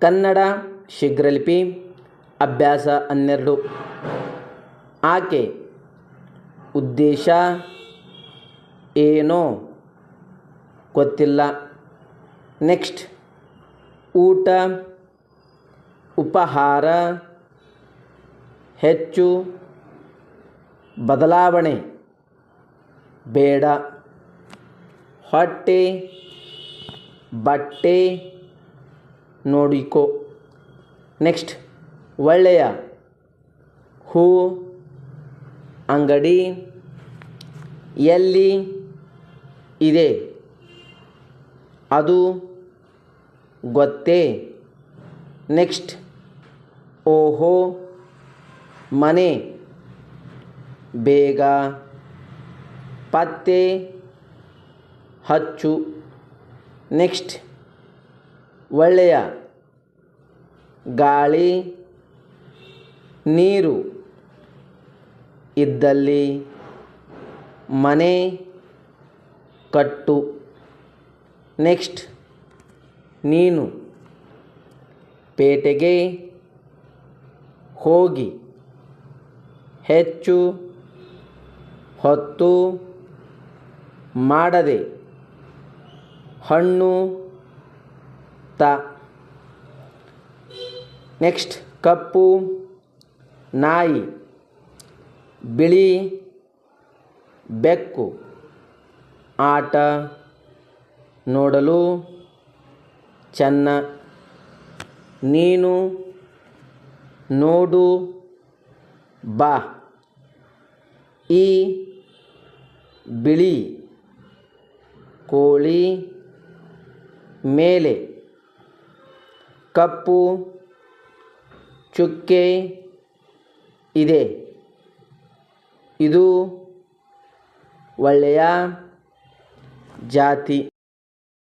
ಕನ್ನಡ ಶೀಘ್ರಲಿಪಿ ಅಭ್ಯಾಸ 12. ಆಕೆ ಉದ್ದೇಶ ಏನೋ ಗೊತ್ತಿಲ್ಲ. ನೆಕ್ಸ್ಟ್ ಊಟ ಉಪಹಾರ ಹೆಚ್ಚು ಬದಲಾವಣೆ ಬೇಡ. ಹೊಟ್ಟೆ ಬಟ್ಟೆ ನೋಡಿಕೊ. ನೆಕ್ಸ್ಟ್ ಒಳ್ಳೆಯ ಹೂ ಅಂಗಡಿ ಎಲ್ಲಿ ಇದೆ ಅದು ಗೊತ್ತೇ. ನೆಕ್ಸ್ಟ್ ಓಹೋ ಮನೆ ಬೇಗ ಪತ್ತೆ ಹಚ್ಚು. ನೆಕ್ಸ್ಟ್ ಒಳ್ಳೆಯ ಗಾಳಿ ನೀರು ಇದ್ದಲ್ಲಿ ಮನೆ ಕಟ್ಟು. ನೆಕ್ಸ್ಟ್ ನೀನು ಪೇಟೆಗೆ ಹೋಗಿ ಹೆಚ್ಚು ಹೊತ್ತು ಮಾಡದೆ ಹಣ್ಣು ತ. ನೆಕ್ಸ್ಟ್ ಕಪ್ಪು ನಾಯಿ ಬಿಳಿ ಬೆಕ್ಕು ಆಟ ನೋಡಲು ಚೆನ್ನ. ನೀನು ನೋಡು ಬಾ. ಈ ಬಿಳಿ ಕೋಳಿ ಮೇಲೆ ಕಪ್ಪು ಚುಕ್ಕೆ ಇದೆ. ಇದು ಒಳ್ಳೆಯ ಜಾತಿ.